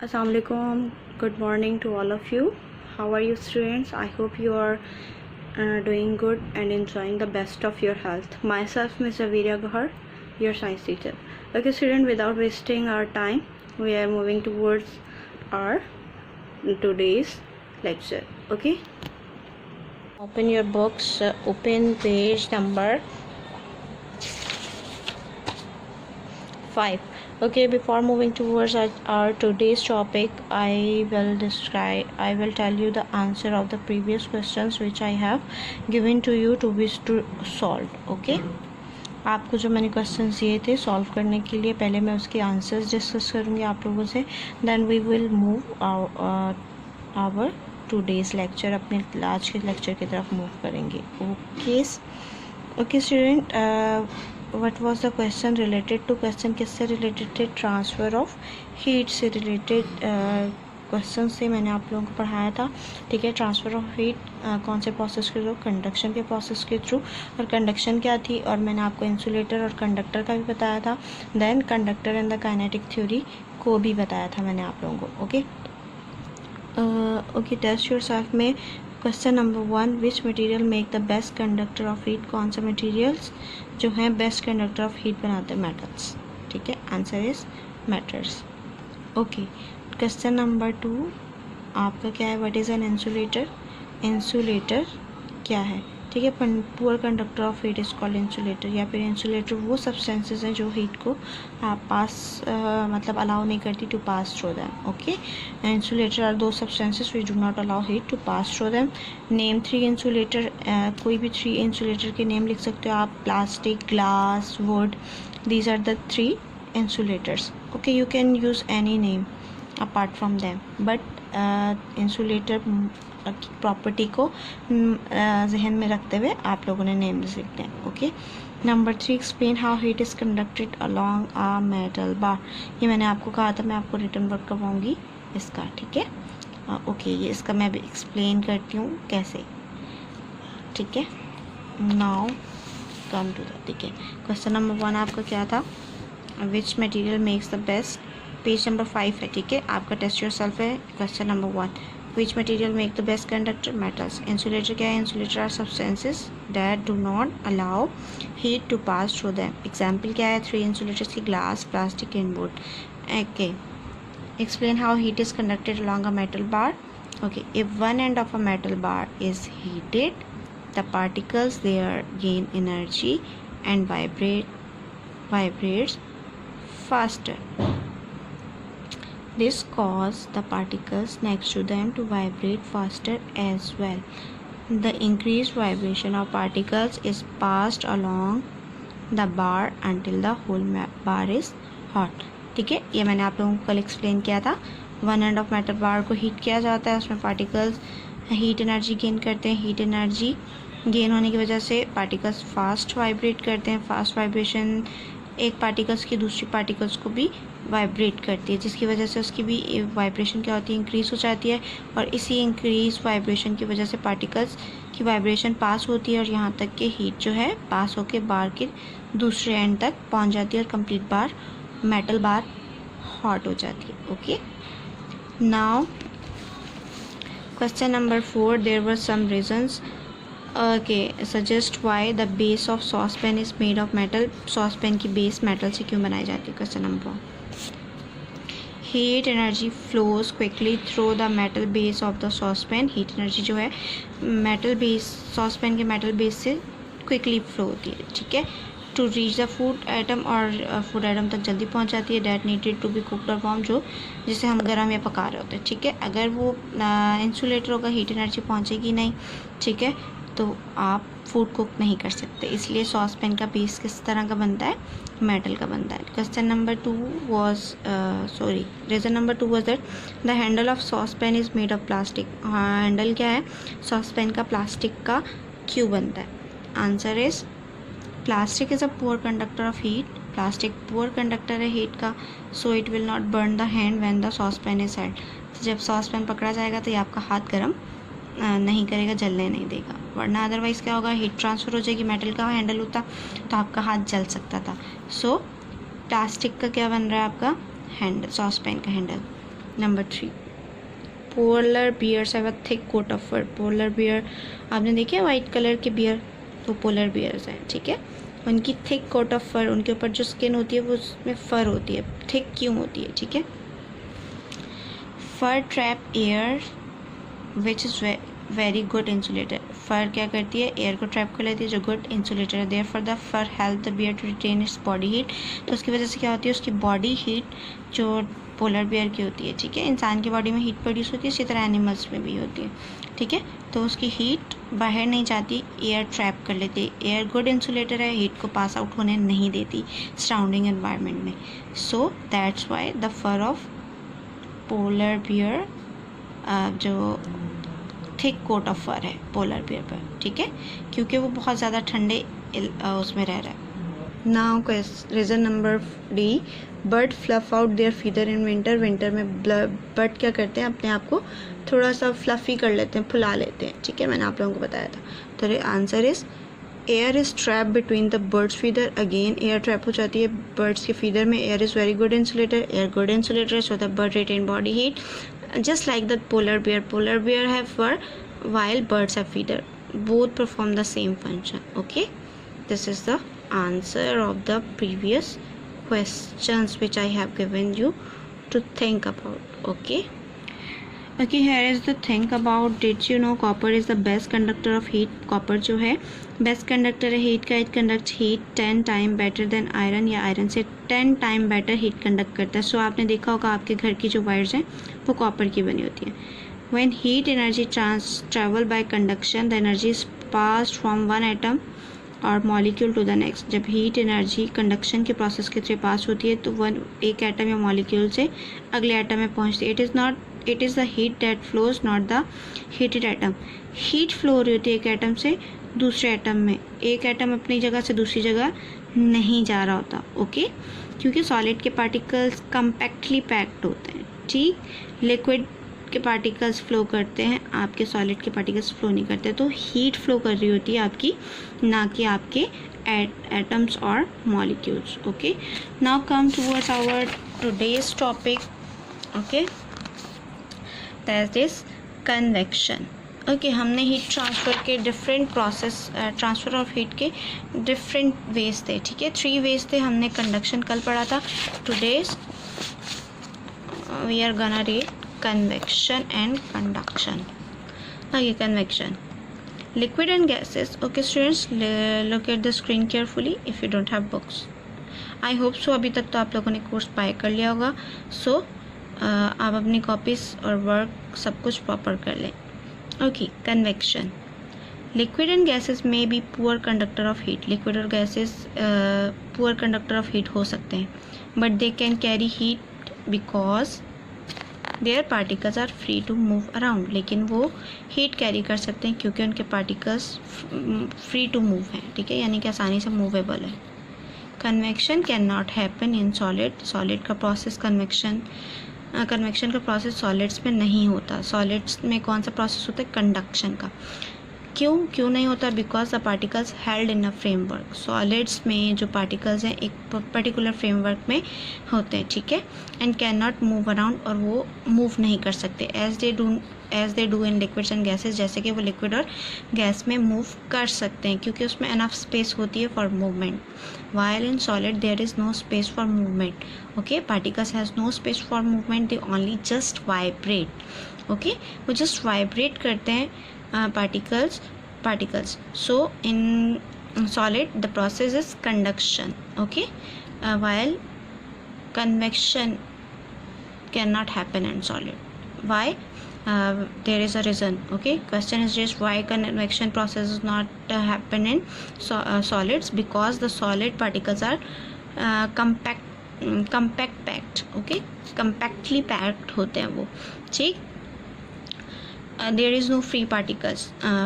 Assalamualaikum. Good morning to all of you. How are you, students? I hope you are doing good and enjoying the best of your health. Myself, Ms. Aviria Gahar, your science teacher. Okay, student, without wasting our time, we are moving towards our today's lecture. Okay, open your books. Open page number 5. Okay, before moving towards our today's topic, I will tell you the answer of the previous questions which I have given to you to be solved. Okay, आपको जो मैंने questions दिए थे solve करने के लिए, पहले मैं उसके आंसर्स डिस्कस करूँगी आप लोगों से, then we will move our today's lecture, अपने आज के लेक्चर की तरफ मूव करेंगे. Okay student, what was the question related to, question किससे रिलेटेड थे? ट्रांसफ़र ऑफ हीट से रिलेटेड क्वेश्चन से मैंने आप लोगों को पढ़ाया था. ठीक है, ट्रांसफ़र ऑफ हीट कौन से प्रोसेस के थ्रू? कंडक्शन के प्रोसेस के थ्रू. और कंडक्शन क्या थी, और मैंने आपको इंसुलेटर और कंडक्टर का भी बताया था. Then conductor and the kinetic theory को भी बताया था मैंने आप लोगों को. ओके, टेस्ट योरसेल्फ में question number 1, which material make the best conductor of heat? कौन से मटेरियल्स जो हैं बेस्ट कंडक्टर ऑफ हीट बनाते हैं? मेटल्स. ठीक है, answer is metals. Okay, question number 2 आपका क्या है? What is an insulator? Insulator क्या है? ठीक है, poor conductor of heat is called insulator. या फिर इंसुलेटर वो सब्सटेंसेस हैं जो हीट को मतलब अलाउ नहीं करती to pass through them. Okay, insulator are those substances which do not allow heat to pass through them. Name 3 insulator. कोई भी 3 इंसुलेटर के नेम लिख सकते हो आप. Plastic, glass, wood, these are the 3 insulators. Okay, you can use any name apart from them, but insulator property को जहन में रखते हुए आप लोगों ने नेम लिखते हैं. Okay, number 3, explain how heat is conducted along a metal bar. ये मैंने आपको कहा था, मैं आपको रिटर्न वर्क करवाऊंगी इसका. ठीक है, ओके, ये इसका मैं भी एक्सप्लेन करती हूँ कैसे. ठीक है, नाउ कम टू द. ठीक है, क्वेश्चन नंबर 1 आपका क्या था? Which material makes the best. Page number 5 है. ठीक है, आपका टेस्ट योरसेल्फ है. Question number 1, which material make the best conductor? Metals. insulator क्या है? insulator are substances that do not allow heat to pass through them. example क्या है? 3 insulators की, glass, plastic and wood. okay, explain how heat is conducted along a metal bar. okay, if one end of a metal bar is heated, the particles there gain energy and vibrates faster. This causes the particles next to them to vibrate faster as well. The increased vibration of particles is passed along the bar until the whole bar is hot. ठीक है, ये मैंने आप लोगों को कल explain किया था. One end of metal bar को हीट किया जाता है, उसमें पार्टिकल्स हीट एनर्जी गेन करते हैं. हीट एनर्जी गेन होने की वजह से पार्टिकल्स फास्ट वाइब्रेट करते हैं. फास्ट वाइब्रेशन एक पार्टिकल्स की दूसरी पार्टिकल्स को भी वाइब्रेट करती है, जिसकी वजह से उसकी भी वाइब्रेशन क्या होती है? इंक्रीज़ हो जाती है. और इसी इंक्रीज वाइब्रेशन की वजह से पार्टिकल्स की वाइब्रेशन पास होती है और यहाँ तक कि हीट जो है पास होकर बार के दूसरे एंड तक पहुँच जाती है और complete bar, metal bar hot हो जाती है. Okay, now question number 4, there were some reasons. Okay, suggest why the base of saucepan is made of metal. Saucepan की बेस मेटल से क्यों बनाई जाती है? Question number 1, heat energy flows quickly through the metal base of the saucepan. Heat energy जो है metal base, saucepan के metal base से क्विकली फ्लो होती है. ठीक है, to reach the food item, और फूड आइटम तक जल्दी पहुंच जाती है. That needed to be cooked और वार्म, जो जिसे हम गर्म या पका रहे होते हैं. ठीक है, अगर वो इंसुलेटर होगा हीट एनर्जी पहुंचेगी नहीं. ठीक है, तो आप फूड कुक नहीं कर सकते. इसलिए सॉस पैन का बेस किस तरह का बनता है? मेटल का बनता है. Question number 2 was reason number 2 was that the handle of saucepan is made of plastic. Handle क्या है सॉस पैन का? प्लास्टिक का. क्यों बनता है? Answer is plastic is a poor conductor of heat. Plastic poor conductor है heat का, so it will not burn the hand when the sauce pan is held. जब सॉस पैन पकड़ा जाएगा तो ये आपका हाथ गर्म नहीं करेगा, जलने नहीं देगा. वरना अदरवाइज़ क्या होगा? हीट ट्रांसफ़र हो जाएगी. मेटल का हैंडल होता तो आपका हाथ जल सकता था. सो प्लास्टिक का क्या बन रहा है? आपका हैंडल, सॉस पैन का handle. Number 3, polar bears have a thick coat of fur. Polar bear आपने देखे हैं वाइट कलर के बियर, तो पोलर बियर्स हैं, ठीक है। उनकी थिक कोट ऑफ फर, उनके ऊपर जो स्किन होती है वो उसमें फर होती है, थिक क्यों होती है, ठीक है। Fur trap air which is very good insulator. Fur क्या करती है, एयर को ट्रैप कर लेती है, जो गुड इंसुलेटर है। Therefore the fur help the bear to retain its body heat. तो उसकी वजह से क्या होती है, उसकी बॉडी हीट जो पोलर बियर की होती है, ठीक है। इंसान की बॉडी में हीट प्रोड्यूस होती है, इसी तरह एनिमल्स में भी होती है, ठीक है। तो उसकी हीट बाहर नहीं जाती, एयर ट्रैप कर लेती है। एयर गुड इंसुलेटर है, हीट को पास आउट होने नहीं देती सराउंडिंग एनवायरनमेंट में। So that's why the fur of polar bear जो थिक कोट ऑफ फर है पोलर बियर पर, ठीक है, क्योंकि वो बहुत ज़्यादा ठंडे उसमें रह रहा है। Now reason number D, bird fluff out their feather in winter. Winter में बर्ड क्या करते हैं, अपने आप को थोड़ा सा फ्लफ़ी कर लेते हैं, फुला लेते हैं, ठीक है, मैंने आप लोगों को बताया था। तो answer is air is trap between the birds feather. Again air trap हो जाती है बर्ड्स के फीदर में। Air is very good insulator, air good insulator, so the bird retain body heat just like the polar bear have fur while birds have feather. Both perform the same function. Okay, this is the answer of the previous questions which I have given you to think about. Okay, here is the think about. Did you know copper is the best conductor of heat? Copper जो है best conductor है heat का। It conducts heat 10 time better than iron, या iron से 10 time better heat conduct करता है। So आपने देखा होगा आपके घर की जो वायर्स हैं वो कॉपर की बनी होती है। When heat energy travel by conduction, the energy is passed from one atom और मॉलिक्यूल टू द नेक्स्ट। जब हीट एनर्जी कंडक्शन के प्रोसेस के थ्रू पास होती है तो एक एटम या मॉलिक्यूल से अगले एटम में पहुंचती है। It is the heat that flows, not the heated atom. Heat flow हो रही होती है एक एटम से दूसरे एटम में, एक एटम अपनी जगह से दूसरी जगह नहीं जा रहा होता, ओके, क्योंकि सॉलिड के पार्टिकल्स कम्पैक्टली पैक्ड होते हैं, ठीक। लिक्विड के पार्टिकल्स फ्लो करते हैं, आपके सॉलिड के पार्टिकल्स फ्लो नहीं करते। तो हीट फ्लो कर रही होती है आपकी, ना कि आपके एटम्स और molecules. Okay, now come towards our today's topic, okay, that is convection. Okay, हमने हीट ट्रांसफ़र के different process, transfer of heat के डिफरेंट वेज थे, ठीक है, 3 वेज थे। हमने कंडक्शन कल पढ़ा था। Today's we are gonna read convection and conduction. Okay, convection, liquid and gases. Okay students, look at the screen carefully if you don't have books. I hope so अभी तक तो आप लोगों ने कोर्स बाय कर लिया होगा। सो आप अपनी कॉपीज़ और वर्क सब कुछ प्रॉपर कर लें। Okay, convection, liquid and gases may be poor conductor of heat. Liquid और gases poor conductor of heat हो सकते हैं, but they can carry heat because their particles are free to move around. लेकिन वो heat carry कर सकते हैं क्योंकि उनके पार्टिकल्स फ्री टू मूव हैं, ठीक है, यानी कि आसानी से मूवेबल है। Convection can not happen in solid. Solid का प्रोसेस कन्वेक्शन का प्रोसेस सॉलिड्स में नहीं होता। सॉलिड्स में कौन सा प्रोसेस होता है, कंडक्शन का। क्यों नहीं होता, because the particles held in a framework. Solids में जो पार्टिकल्स हैं एक पर्टिकुलर फ्रेमवर्क में होते हैं, ठीक है, and can not move around, और वो मूव नहीं कर सकते as they do in liquids and gases, जैसे कि वो लिक्विड और गैस में मूव कर सकते हैं क्योंकि उसमें एनफ स्पेस होती है for movement. While in solid there is no space for movement. Okay, particles has no space for movement, they only just vibrate. Okay, वो जस्ट वाइब्रेट करते हैं particles. So in solid the process is conduction, okay, while convection cannot happen in solid. Why? There is a reason. Okay, question is just why convection process is not happen in solids, because the solid particles are compact packed. Okay, compactly packed होते हैं वो, ठीक। There is no free particles,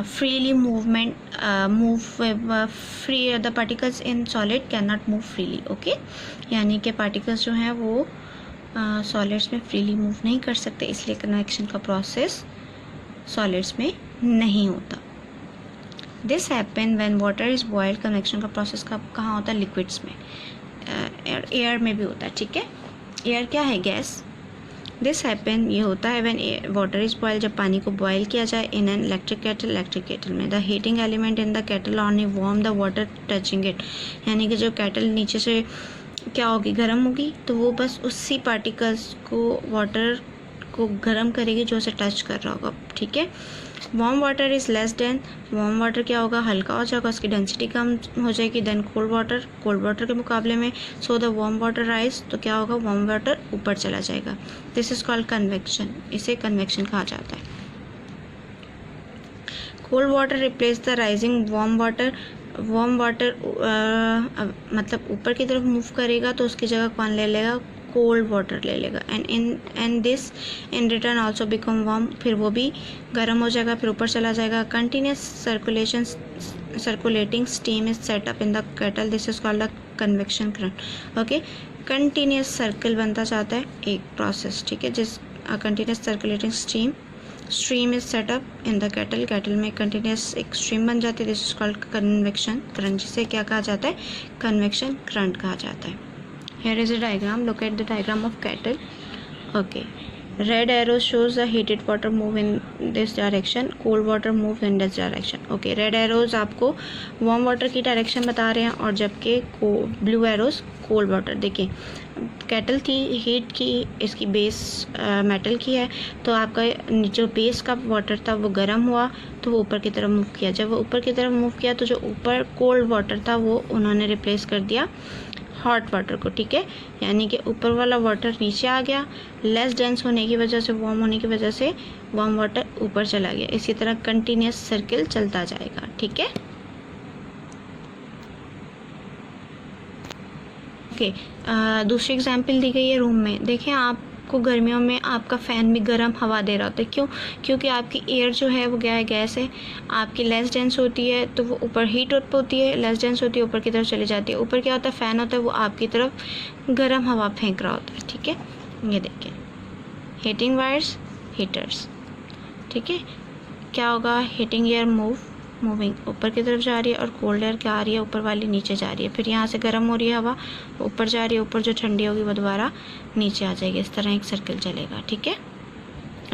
freely free the particles in solid cannot move freely. Okay, यानी कि particles जो हैं वो solids में freely move नहीं कर सकते, इसलिए convection का process solids में नहीं होता। This happen when water is boiled. convection का process कहाँ होता है, liquids में, air में भी होता है, ठीक है। air क्या है, गैस, दिस हैपन, ये होता है व्हेन वाटर इज बॉयल, जब पानी को बॉयल किया जाए इन एन इलेक्ट्रिक केटल में। The heating element in the kettle only warm the water touching it, यानी कि जो केटल नीचे से क्या होगी, गर्म होगी, तो वो बस उसी पार्टिकल्स को वाटर को गर्म करेगी जो उसे टच कर रहा होगा, ठीक है। Warm water is less dense, warm water क्या होगा, हल्का हो जाएगा, उसकी डेंसिटी कम हो जाएगी देन कोल्ड वाटर के मुकाबले में। सो द वार्म वाटर राइज, तो क्या होगा, वार्म वाटर ऊपर चला जाएगा। दिस इज़ कॉल्ड कन्वेक्शन, इसे कन्वेक्शन कहा जाता है। Cold water replace the rising warm water मतलब ऊपर की तरफ मूव करेगा तो उसकी जगह कौन ले लेगा, कोल्ड वाटर ले लेगा। And this in return also become warm, फिर वो भी गर्म हो जाएगा, फिर ऊपर चला जाएगा। Continuous circulating steam is set up in the kettle, this is called the convection current. Okay, continuous circle बनता जाता है एक प्रोसेस, ठीक है, जिस continuous circulating stream is set up in the kettle में कंटिन्यूस एक स्ट्रीम बन जाती है, this is called convection current, जिसे क्या कहा जाता है, कन्वेक्शन करंट कहा जाता है। Here is a diagram. Look at the diagram of kettle. Okay. Red arrow shows the heated water move in this direction, cold water move in this direction. Okay. Red arrows आपको warm water की direction बता रहे हैं और जबकि blue arrows cold water। देखिए kettle थी heat की, इसकी बेस मेटल की है, तो आपका जो बेस का वाटर था वो गर्म हुआ तो वो ऊपर की तरफ मूव किया। जब वो ऊपर की तरफ मूव किया तो जो ऊपर कोल्ड वाटर था वो उन्होंने रिप्लेस कर दिया हॉट वाटर को, ठीक है, यानी कि ऊपर वाला वाटर नीचे आ गया, लेस डेंस होने की वजह से, वार्म होने की वजह से वार्म वाटर ऊपर चला गया। इसी तरह कंटिन्यूस सर्किल चलता जाएगा, ठीक है। ओके, दूसरी एग्जांपल दी गई है रूम में। देखें आपको गर्मियों में आपका फ़ैन भी गर्म हवा दे रहा होता है, क्यों, क्योंकि आपकी एयर जो है वो क्या है, गैस है, आपकी लेस डेंस होती है तो वो ऊपर हीट अप होती है, लेस डेंस होती है ऊपर की तरफ चली जाती है। ऊपर क्या होता है, फ़ैन होता है, वो आपकी तरफ गर्म हवा फेंक रहा होता है, ठीक है। ये देखें हीटिंग वायर्स, हीटर्स, ठीक है, क्या होगा, हीटिंग एयर मूविंग ऊपर की तरफ जा रही है और कोल्ड एयर क्या आ रही है, ऊपर वाली नीचे जा रही है। फिर यहाँ से गर्म हो रही है हवा, ऊपर जा रही है, ऊपर जो ठंडी होगी वो दोबारा नीचे आ जाएगी। इस तरह एक सर्कल चलेगा, ठीक है।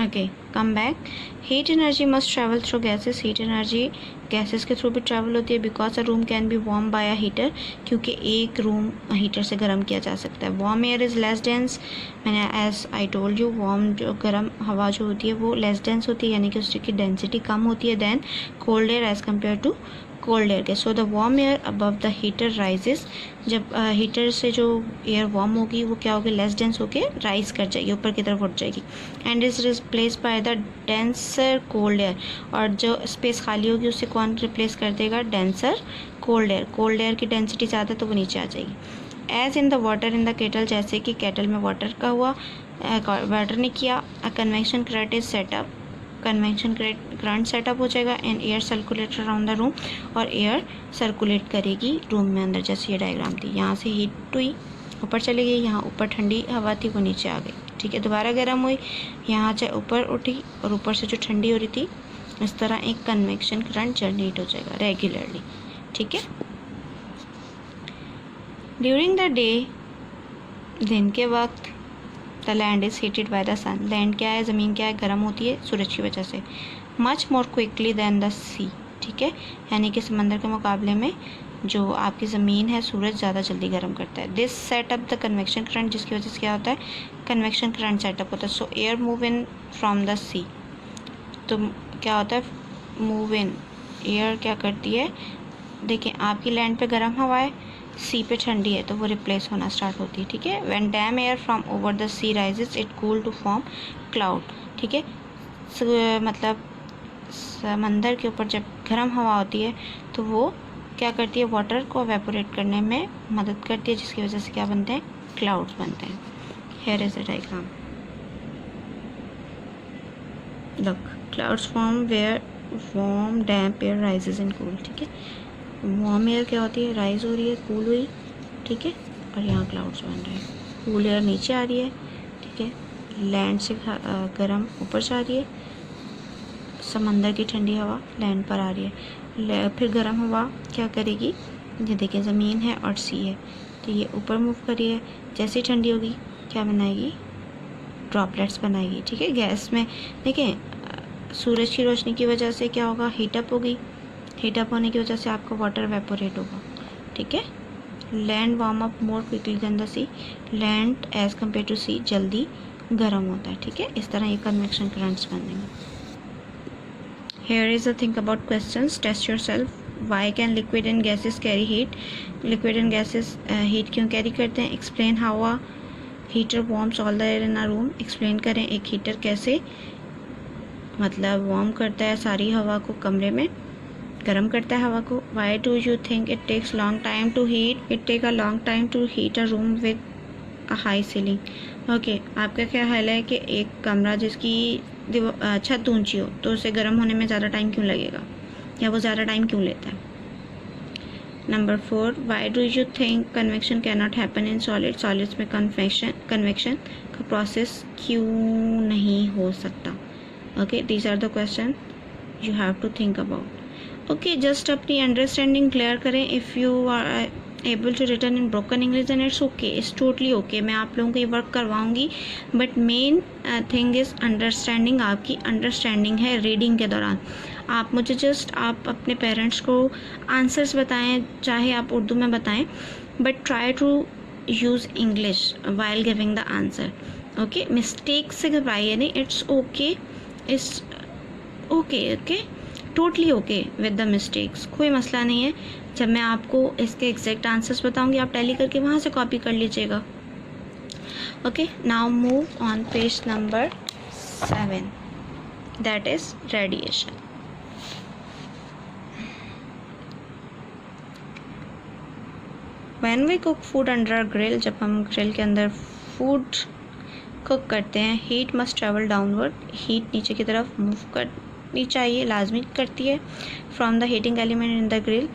Okay, come back. Heat energy must travel through gases, heat energy gases के थ्रू भी ट्रैवल होती है। Because a room can be warm by a heater, क्योंकि एक रूम हीटर से गर्म किया जा सकता है। Warm air is less dense, मैंने as I told you, warm जो गर्म हवा जो होती है वो लेस डेंस होती है, यानी कि उसकी डेंसिटी कम होती है than cold air as compared to cold air के। So the warm air above the heater rises, जब हीटर से जो एयर वार्म होगी वो क्या होगी, लेस डेंस होके राइज कर जाएगी, ऊपर की तरफ उठ जाएगी। And is replace by the denser cold air, और जो स्पेस खाली होगी उससे कौन रिप्लेस कर देगा, denser cold air. Cold air की डेंसिटी ज़्यादा तो वो नीचे आ जाएगी। As in the water in the kettle, जैसे कि केटल में वाटर का हुआ, वाटर ने किया, अ convection current is setup, convection current setup हो जाएगा and air circulate around the room, और एयर सर्कुलेट करेगी रूम में अंदर। जैसे ये डायग्राम थी, यहाँ से हीट हुई ऊपर चली गई, यहाँ ऊपर ठंडी हवा थी वो नीचे आ गई, ठीक है, दोबारा गर्म हुई, यहाँ से ऊपर उठी और ऊपर से जो ठंडी हो रही थी, इस तरह एक कन्वेक्शन करंट जनरेट हो जाएगा रेगुलरली, ठीक है। ड्यूरिंग द डे, दिन के वक्त, the land is heated by the sun, land क्या है, ज़मीन क्या है, गर्म होती है सूरज की वजह से। Much more quickly than the sea, ठीक है, यानी कि समंदर के मुकाबले में जो आपकी ज़मीन है सूरज ज़्यादा जल्दी गर्म करता है। This setup the convection current, जिसकी वजह से क्या होता है, कन्वेक्शन करंट सेटअप होता है। So air move in from the sea, तो क्या होता है, मूव इन, एयर क्या करती है, देखिए आपकी लैंड पे गर्म हवा है, सी पे ठंडी है, तो वो रिप्लेस होना स्टार्ट होती है, ठीक है। When damp air from over the sea rises it cool to form cloud, ठीक है, मतलब समंदर के ऊपर जब गर्म हवा होती है तो वो क्या करती है, वाटर को एवेपोरेट करने में मदद करती है, जिसकी वजह से क्या बनते हैं, क्लाउड्स बनते हैं। Here is the diagram, look, clouds form where warm damp air rises and cool, ठीक है। वार्म एयर क्या होती है, राइज हो रही है, कूल हुई, ठीक है, और यहाँ क्लाउड्स बन रहे हैं। कूल एयर नीचे आ रही है, ठीक है, लैंड से गर्म ऊपर जा रही है, समंदर की ठंडी हवा लैंड पर आ रही है, फिर गर्म हवा क्या करेगी, ये देखिए ज़मीन है और सी है, तो ये ऊपर मूव कर रही है, जैसे ही ठंडी होगी क्या बनाएगी, ड्रॉपलेट्स बनाएगी, ठीक है। गैस में देखें सूरज की रोशनी की वजह से क्या होगा, हीटअप होगी, हीटअप होने की वजह से आपका वाटर वेपोरेट होगा, ठीक है। Land warm up more quickly than the sea, land as compared to sea जल्दी गर्म होता है, ठीक है। इस तरह ये कन्वेक्शन करंट्स बनेंगे। Here is the thing about questions. Test yourself. Why can liquid and gases carry heat? Liquid and gases heat क्यों carry करते हैं? Explain how a heater warms all the air in a room. Explain करें एक heater कैसे मतलब warm करता है सारी हवा को, कमरे में गर्म करता है हवा को। Why do you think it takes long time to heat? It take a long time to heat a room with a high ceiling. Okay आपका क्या ख्याल है कि एक कमरा जिसकी छत ऊंची हो तो उसे गर्म होने में ज़्यादा टाइम क्यों लगेगा, या वो ज़्यादा टाइम क्यों लेता है? Number 4, why do you think convection can not happen in solid, solids में कन्वेक्शन का प्रोसेस क्यों नहीं हो सकता? Okay these are the question you have to think about. Okay just अपनी अंडरस्टैंडिंग क्लियर करें। If you are able to return in broken English and it's okay, it's totally okay. मैं आप लोगों को ये वर्क करवाऊंगी, but main thing is understanding. आपकी understanding है रीडिंग के दौरान। आप मुझे जस्ट आप अपने पेरेंट्स को आंसर्स बताएं, चाहे आप उर्दू में बताएं, but try to use English while giving the answer. Okay mistake से घबराइए नहीं, it's okay, it's okay, okay totally okay with the mistakes, कोई मसला नहीं है। जब मैं आपको इसके एग्जैक्ट आंसर्स बताऊंगी आप टैली करके वहाँ से कॉपी कर लीजिएगा। Okay now move on page number 7, that is radiation. When we cook food under a grill, जब हम ग्रिल के अंदर फूड कुक करते हैं, heat must travel downward, heat नीचे की तरफ मूव करनी चाहिए, लाजमी करती है, from the heating element in the grill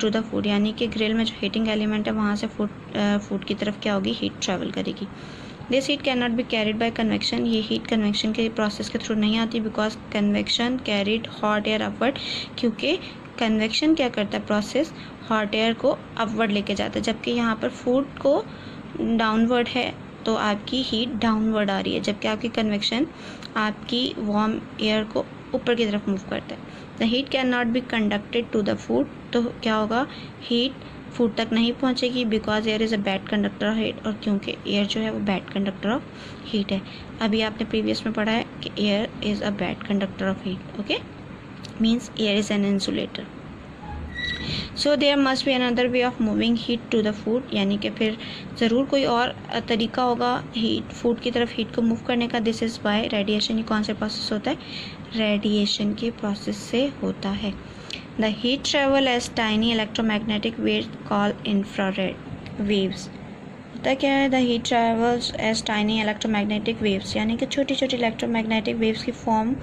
to the food, यानी कि ग्रिल में जो हीटिंग एलिमेंट है वहाँ से फूड की तरफ क्या होगी, हीट ट्रैवल करेगी। This heat can not be carried by convection, ये हीट कन्वेक्शन के प्रोसेस के थ्रू नहीं आती, because convection carried hot air upward, क्योंकि कन्वेक्शन क्या करता है प्रोसेस, हॉट एयर को अपवर्ड लेके जाता है, जबकि यहाँ पर फूड को डाउनवर्ड है तो आपकी हीट डाउनवर्ड आ रही है, जबकि आपकी कन्वेक्शन आपकी वार्म एयर को ऊपर की तरफ मूव करता है। The heat can not be conducted to the food, तो क्या होगा, हीट फूड तक नहीं पहुंचेगी, because air is a bad conductor of heat, और क्योंकि एयर जो है वो बैड कंडक्टर ऑफ हीट है। अभी आपने प्रीवियस में पढ़ा है कि air is a bad conductor of heat, okay means air is an insulator. So there must be another way of moving heat to the food, यानी कि फिर ज़रूर कोई और तरीका होगा हीट फूड की तरफ हीट को मूव करने का। दिस इज़ वाई रेडिएशन, ये कौन से प्रोसेस होता है, रेडिएशन के प्रोसेस से होता है। The heat travel as tiny electromagnetic waves called infrared waves. होता क्या है, the heat travels as tiny electromagnetic waves, यानी कि छोटी छोटी इलेक्ट्रोमैग्नेटिक वेव्स की फॉर्म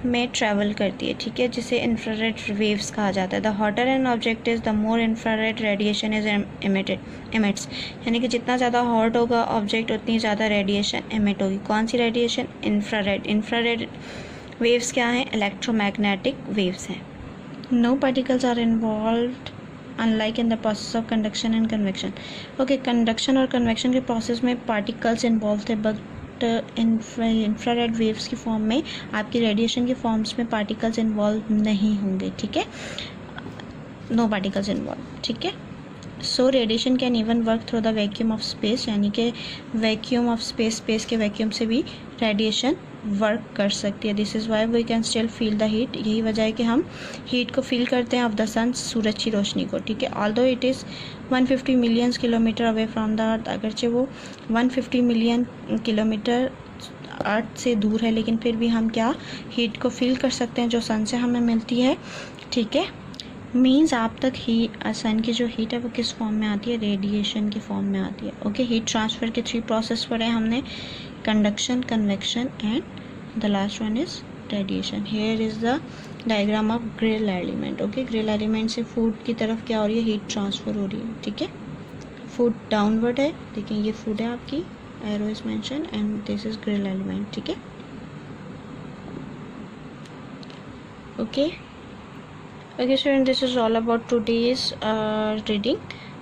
में ट्रैवल करती है, ठीक है, जिसे इंफ्रारेड वेव्स कहा जाता है। The hotter an object is the more infrared radiation is emits, यानी कि जितना ज़्यादा हॉट होगा ऑब्जेक्ट उतनी ज़्यादा रेडिएशन इमिट होगी। कौन सी रेडिएशन, इंफ्रारेड। इंफ्रारेड वेव्स क्या हैं, इलेक्ट्रोमैग्नेटिक वेव्स हैं। No particles are involved unlike in the process of conduction and convection. Okay conduction और कन्वेक्शन के प्रोसेस में पार्टिकल्स इन्वॉल्व थे, बट इंफ्रारेड वेव्स की फॉर्म में, आपकी रेडिएशन की फॉर्म्स में पार्टिकल्स इन्वॉल्व नहीं होंगे, ठीक है, नो पार्टिकल्स इन्वॉल्व, ठीक है। So radiation can even work through the vacuum of space, यानी कि वैक्यूम ऑफ स्पेस के वैक्यूम से भी रेडिएशन वर्क कर सकती है। This is why we can still feel the heat, यही वजह है कि हम हीट को फील करते हैं ऑफ द सन, सूरज की रोशनी को, ठीक है। Although it is 150 million kilometre away from the earth, अगरचे वो 150 मिलियन किलोमीटर अर्थ से दूर है, लेकिन फिर भी हम क्या हीट को फील कर सकते हैं जो सन से हमें मिलती है, ठीक है। मीन्स आप तक सन की जो हीट है वो किस फॉर्म में आती है, रेडिएशन की फॉर्म में आती है, ओके। हीट ट्रांसफ़र के 3 प्रोसेस पढ़े हमने, conduction, convection and the last one is radiation. Here is the diagram of grill element, okay. Grill element से फूड की तरफ क्या हो रही है, हीट ट्रांसफ़र हो रही है, ठीक है। फूड डाउनवर्ड है, देखिए ये फूड है आपकी, arrow is mention and this is grill element, ठीक है, okay. Okay student, this is all about today's reading.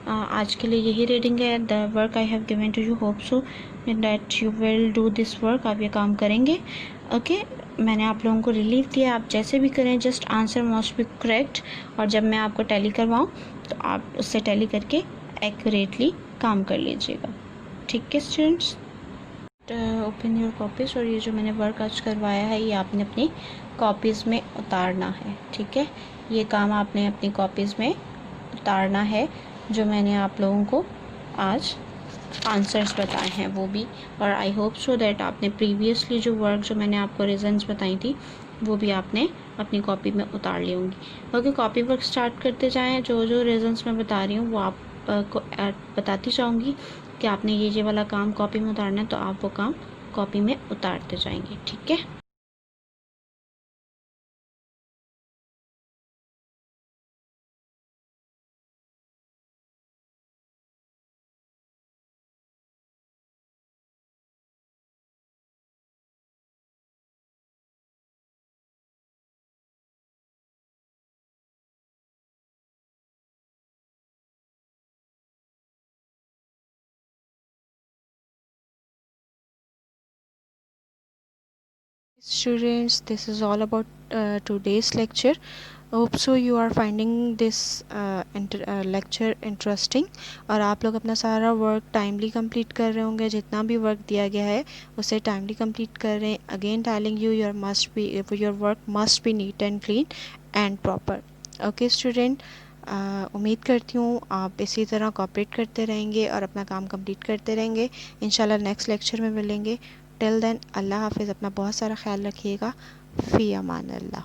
आज के लिए यही रीडिंग है. The work I have given to you, hope so that you will do this work. आप ये काम करेंगे. ओके मैंने आप लोगों को रिलीफ दिया. आप जैसे भी करें, just answer must be correct. और जब मैं आपको टैली करवाऊँ तो आप उससे टैली करके एक्यूरेटली काम कर लीजिएगा. ठीक है स्टूडेंट्स, ओपन योर कॉपीज़. और ये जो मैंने वर्क आज करवाया है ये आपने अपनी कॉपीज़ में उतारना है. ठीक है, ये काम आपने अपनी कॉपीज़ में उतारना है. जो मैंने आप लोगों को आज आंसर्स बताए हैं वो भी. और आई होप सो दैट आपने प्रीवियसली जो वर्क जो मैंने आपको रीजन्स बताई थी वो भी आपने अपनी कॉपी में उतार ली होंगी. ओके कॉपी वर्क स्टार्ट करते जाएं. जो जो रीजन्स मैं बता रही हूँ वो आप को बताती जाऊँगी कि आपने ये वाला काम कॉपी में उतारना है, तो आप वो काम कॉपी में उतारते जाएंगे. ठीक है. Students, this is all about today's lecture. Hope so you are finding this lecture interesting. और आप लोग अपना सारा वर्क टाइमली कंप्लीट कर रहे होंगे. जितना भी वर्क दिया गया है उसे टाइमली कंप्लीट कर रहे हैं. Again telling you your work must be neat and clean and proper. Okay student, उम्मीद करती हूँ आप इसी तरह कोऑपरेट करते रहेंगे और अपना काम कंप्लीट करते रहेंगे. इंशाल्लाह नेक्स्ट लेक्चर में मिलेंगे. टिल देन अल्लाह हाफिज़. अपना बहुत सारा ख्याल रखिएगा. फ़ी अमान अल्लाह.